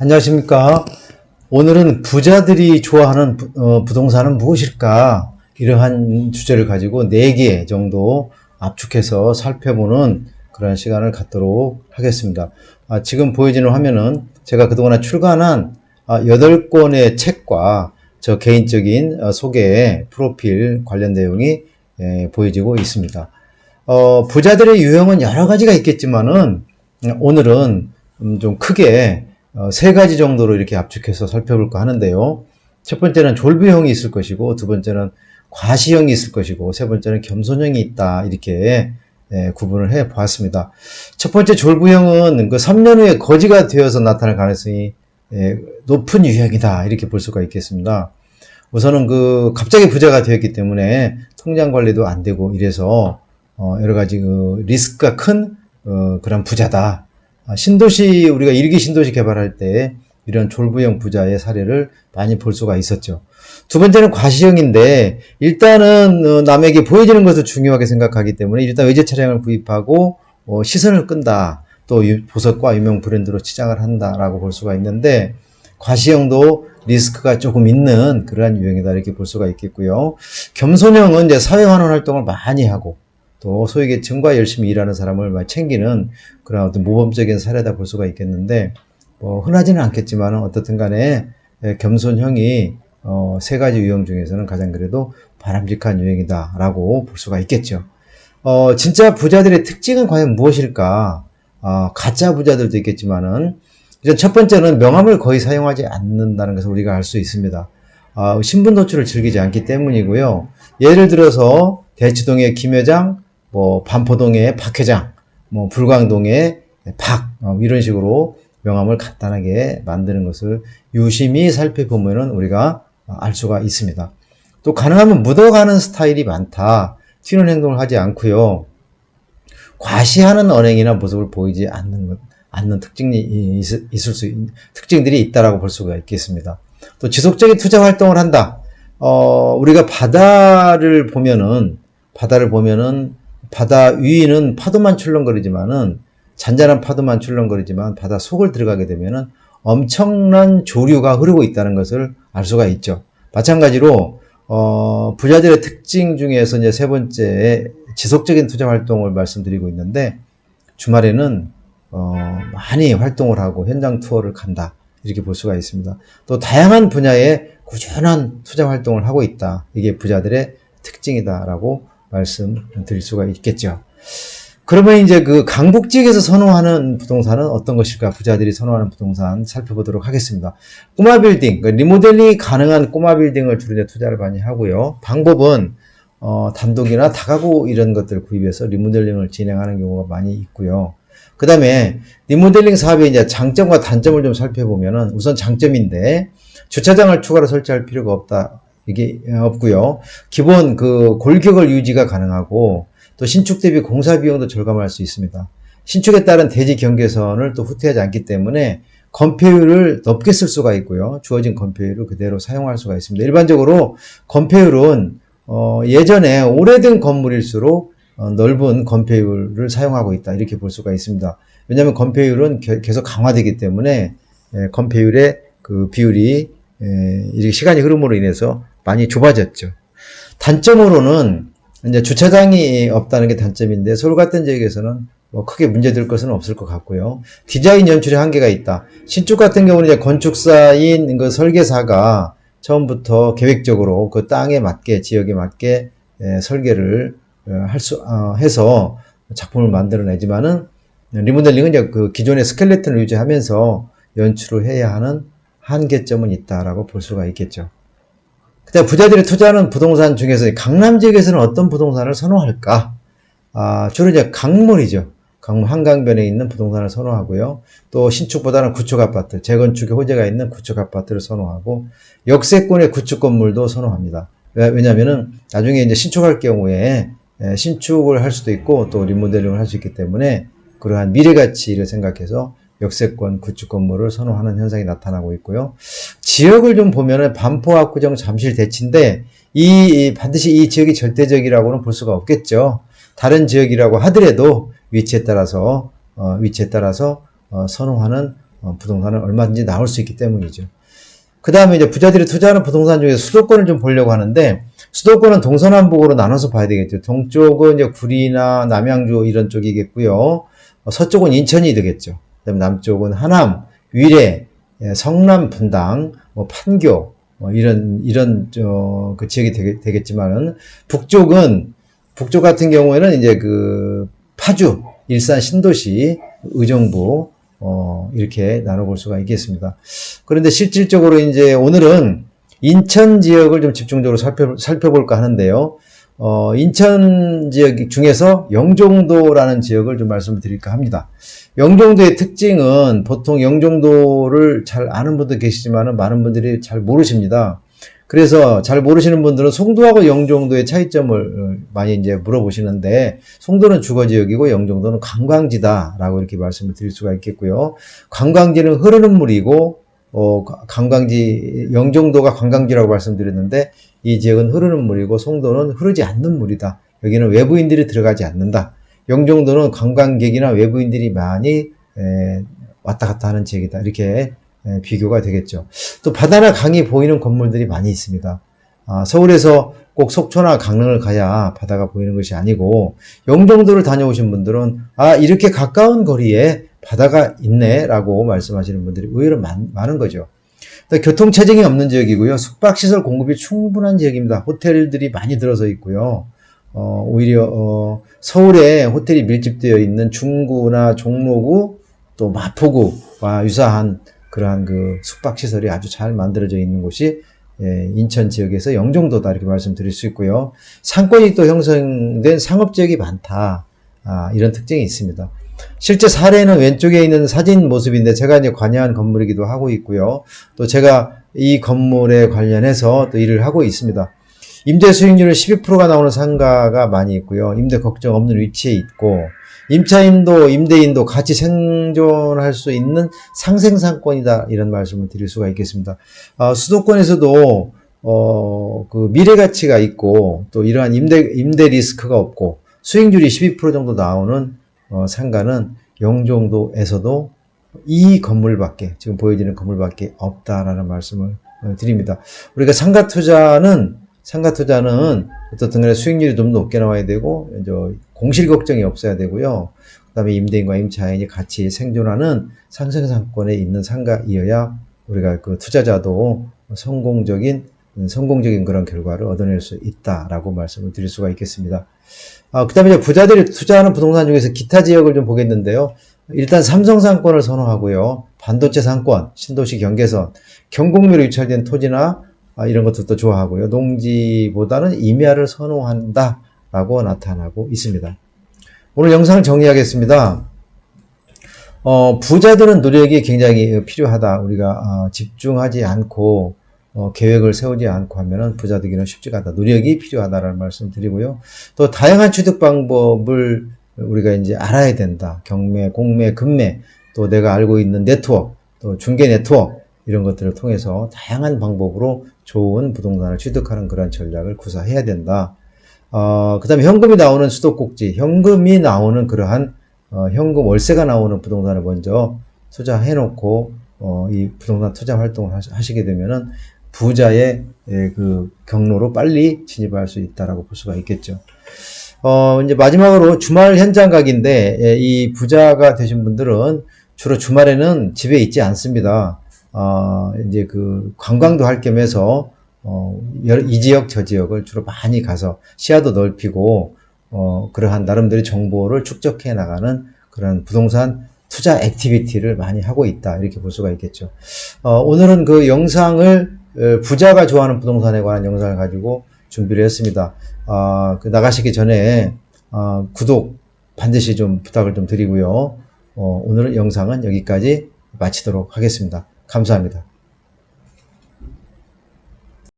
안녕하십니까. 오늘은 부자들이 좋아하는 부동산은 무엇일까? 이러한 주제를 가지고 4개 정도 압축해서 살펴보는 그런 시간을 갖도록 하겠습니다. 지금 보여지는 화면은 제가 그동안 출간한 8권의 책과 저 개인적인 소개, 프로필 관련 내용이 보여지고 있습니다. 부자들의 유형은 여러 가지가 있겠지만은 오늘은 좀 크게 3가지 정도로 이렇게 압축해서 살펴볼까 하는데요. 첫 번째는 졸부형이 있을 것이고, 두 번째는 과시형이 있을 것이고, 세 번째는 겸손형이 있다. 이렇게 구분을 해 보았습니다. 첫 번째 졸부형은 그 3년 후에 거지가 되어서 나타날 가능성이 높은 유형이다. 이렇게 볼 수가 있겠습니다. 우선은 갑자기 부자가 되었기 때문에 통장 관리도 안 되고 이래서 여러 가지 리스크가 큰 그런 부자다. 신도시, 우리가 1기 신도시 개발할 때 이런 졸부형 부자의 사례를 많이 볼 수가 있었죠. 두 번째는 과시형인데, 일단은 남에게 보여지는 것을 중요하게 생각하기 때문에 일단 외제 차량을 구입하고 시선을 끈다. 또 보석과 유명 브랜드로 치장을 한다라고 볼 수가 있는데, 과시형도 리스크가 조금 있는 그러한 유형이다 이렇게 볼 수가 있겠고요. 겸손형은 이제 사회환원 활동을 많이 하고 또 소유계층과 열심히 일하는 사람을 챙기는 그런 어떤 모범적인 사례다 볼 수가 있겠는데, 흔하지는 않겠지만 어떻든 간에 겸손형이 3가지 유형 중에서는 가장 그래도 바람직한 유형이다 라고 볼 수가 있겠죠. 진짜 부자들의 특징은 과연 무엇일까? 가짜 부자들도 있겠지만은, 일단 첫 번째는 명함을 거의 사용하지 않는다는 것을 우리가 알 수 있습니다. 신분 노출을 즐기지 않기 때문이고요. 예를 들어서 대치동의 김 회장, 반포동의 박 회장, 불광동의 박, 이런 식으로 명함을 간단하게 만드는 것을 유심히 살펴보면은 우리가 알 수가 있습니다. 또 가능하면 묻어가는 스타일이 많다. 튀는 행동을 하지 않고요. 과시하는 언행이나 모습을 보이지 않는 특징들이 있다라고 볼 수가 있겠습니다. 또 지속적인 투자 활동을 한다. 우리가 바다를 보면은 바다 위는 파도만 출렁거리지만은, 잔잔한 파도만 출렁거리지만 바다 속을 들어가게 되면은 엄청난 조류가 흐르고 있다는 것을 알 수가 있죠. 마찬가지로 부자들의 특징 중에서 이제 3번째 지속적인 투자 활동을 말씀드리고 있는데, 주말에는 많이 활동을 하고 현장 투어를 간다 이렇게 볼 수가 있습니다. 또 다양한 분야에 꾸준한 투자 활동을 하고 있다. 이게 부자들의 특징이다라고 말씀드릴 수가 있겠죠. 그러면 이제 강북 지역에서 선호하는 부동산은 어떤 것일까? 부자들이 선호하는 부동산 살펴보도록 하겠습니다. 꼬마 빌딩, 리모델링이 가능한 꼬마 빌딩을 주로 이제 투자를 많이 하고요. 방법은 단독이나 다가구 이런 것들을 구입해서 리모델링을 진행하는 경우가 많이 있고요. 그 다음에 리모델링 사업의 이제 장점과 단점을 좀 살펴보면은, 우선 장점인데, 주차장을 추가로 설치할 필요가 없다. 이게 없고요. 기본 골격을 유지가 가능하고, 또 신축 대비 공사 비용도 절감할 수 있습니다. 신축에 따른 대지 경계선을 또 후퇴하지 않기 때문에 건폐율을 높게 쓸 수가 있고요. 주어진 건폐율을 그대로 사용할 수가 있습니다. 일반적으로 건폐율은 예전에 오래된 건물일수록 넓은 건폐율을 사용하고 있다 이렇게 볼 수가 있습니다. 왜냐하면 건폐율은 계속 강화되기 때문에 건폐율의 비율이 이렇게 시간이 흐름으로 인해서 많이 좁아졌죠. 단점으로는 이제 주차장이 없다는 게 단점인데, 서울 같은 지역에서는 크게 문제될 것은 없을 것 같고요. 디자인 연출에 한계가 있다. 신축 같은 경우는 이제 건축사인 설계사가 처음부터 계획적으로 그 땅에 맞게, 지역에 맞게 설계를 해서 작품을 만들어내지만은, 리모델링은 이제 기존의 스켈레톤을 유지하면서 연출을 해야 하는 한계점은 있다라고 볼 수가 있겠죠. 그다음 부자들이 투자하는 부동산 중에서 강남 지역에서는 어떤 부동산을 선호할까? 주로 이제 강물이죠. 강물 한강변에 있는 부동산을 선호하고요. 또 신축보다는 구축 아파트, 재건축의 호재가 있는 구축 아파트를 선호하고, 역세권의 구축 건물도 선호합니다. 왜냐면은 나중에 이제 신축할 경우에 신축을 할 수도 있고 또 리모델링을 할 수 있기 때문에 그러한 미래 가치를 생각해서 역세권 구축 건물을 선호하는 현상이 나타나고 있고요. 지역을 좀 보면은 반포, 압구정, 잠실, 대치인데, 반드시 이 지역이 절대적이라고는 볼 수가 없겠죠. 다른 지역이라고 하더라도 위치에 따라서 선호하는 부동산은 얼마든지 나올 수 있기 때문이죠. 그 다음에 이제 부자들이 투자하는 부동산 중에서 수도권을 좀 보려고 하는데, 수도권은 동서남북으로 나눠서 봐야 되겠죠. 동쪽은 이제 구리나 남양주 이런 쪽이겠고요. 서쪽은 인천이 되겠죠. 그다음에 남쪽은 하남, 위례, 성남, 분당, 뭐 판교, 그 지역이 되겠지만은, 북쪽 같은 경우에는 이제 그 파주, 일산 신도시, 의정부, 이렇게 나눠볼 수가 있겠습니다. 그런데 실질적으로 이제 오늘은 인천 지역을 좀 집중적으로 살펴볼까 하는데요. 인천 지역 중에서 영종도라는 지역을 좀 말씀을 드릴까 합니다. 영종도의 특징은 보통 영종도를 잘 아는 분도 계시지만 많은 분들이 잘 모르십니다. 그래서 잘 모르시는 분들은 송도하고 영종도의 차이점을 많이 이제 물어보시는데, 송도는 주거지역이고 영종도는 관광지다라고 이렇게 말씀을 드릴 수가 있겠고요. 관광지는 흐르는 물이고, 영종도가 관광지라고 말씀드렸는데, 이 지역은 흐르는 물이고 송도는 흐르지 않는 물이다. 여기는 외부인들이 들어가지 않는다. 영종도는 관광객이나 외부인들이 많이 왔다 갔다 하는 지역이다. 이렇게 비교가 되겠죠. 또 바다나 강이 보이는 건물들이 많이 있습니다. 서울에서 꼭 속초나 강릉을 가야 바다가 보이는 것이 아니고, 영종도를 다녀오신 분들은 이렇게 가까운 거리에 바다가 있네 라고 말씀하시는 분들이 의외로 많은 거죠. 교통체증이 없는 지역이고요. 숙박시설 공급이 충분한 지역입니다. 호텔들이 많이 들어서 있고요. 오히려 서울에 호텔이 밀집되어 있는 중구나 종로구, 또 마포구와 유사한 그러한 그 숙박시설이 아주 잘 만들어져 있는 곳이 인천 지역에서 영종도다, 이렇게 말씀드릴 수 있고요. 상권이 또 형성된 상업지역이 많다, 이런 특징이 있습니다. 실제 사례는 왼쪽에 있는 사진 모습인데, 제가 이제 관여한 건물이기도 하고 있고요. 또 제가 이 건물에 관련해서 또 일을 하고 있습니다. 임대 수익률은 12%가 나오는 상가가 많이 있고요. 임대 걱정 없는 위치에 있고, 임차인도 임대인도 같이 생존할 수 있는 상생상권이다, 이런 말씀을 드릴 수가 있겠습니다. 수도권에서도 그 미래 가치가 있고, 또 이러한 임대 리스크가 없고 수익률이 12% 정도 나오는 상가는 영종도에서도 이 건물밖에, 지금 보여지는 건물밖에 없다라는 말씀을 드립니다. 우리가 상가 투자는 어떻든 간에 수익률이 좀 높게 나와야 되고, 공실 걱정이 없어야 되고요. 그 다음에 임대인과 임차인이 같이 생존하는 상생상권에 있는 상가이어야 우리가 그 투자자도 성공적인 그런 결과를 얻어낼 수 있다라고 말씀을 드릴 수가 있겠습니다. 그 다음에 부자들이 투자하는 부동산 중에서 기타 지역을 좀 보겠는데요. 일단 삼성상권을 선호하고요. 반도체 상권, 신도시 경계선, 경곡면에 위치된 토지나 이런 것들도 좋아하고요. 농지보다는 임야를 선호한다라고 나타나고 있습니다. 오늘 영상을 정리하겠습니다. 부자들은 노력이 굉장히 필요하다. 우리가 집중하지 않고 계획을 세우지 않고 하면은 부자 되기는 쉽지가 않다. 노력이 필요하다라는 말씀 드리고요. 또 다양한 취득 방법을 우리가 이제 알아야 된다. 경매, 공매, 금매, 또 내가 알고 있는 네트워크, 또 중개 네트워크, 이런 것들을 통해서 다양한 방법으로 좋은 부동산을 취득하는 그런 전략을 구사해야 된다. 그 다음에 현금이 나오는 수도꼭지, 현금이 나오는 그러한 현금 월세가 나오는 부동산을 먼저 투자해 놓고 이 부동산 투자 활동을 하시게 되면은 부자의 그 경로로 빨리 진입할 수 있다라고 볼 수가 있겠죠. 이제 마지막으로 주말 현장 각인데, 이 부자가 되신 분들은 주로 주말에는 집에 있지 않습니다. 이제 그 관광도 할 겸해서 이 지역 저 지역을 주로 많이 가서 시야도 넓히고 그러한 나름대로 정보를 축적해 나가는 그런 부동산 투자 액티비티를 많이 하고 있다, 이렇게 볼 수가 있겠죠. 오늘은 그 영상을 부자가 좋아하는 부동산에 관한 영상을 가지고 준비를 했습니다. 나가시기 전에 구독 반드시 좀 부탁을 좀 드리고요. 오늘 영상은 여기까지 마치도록 하겠습니다. 감사합니다.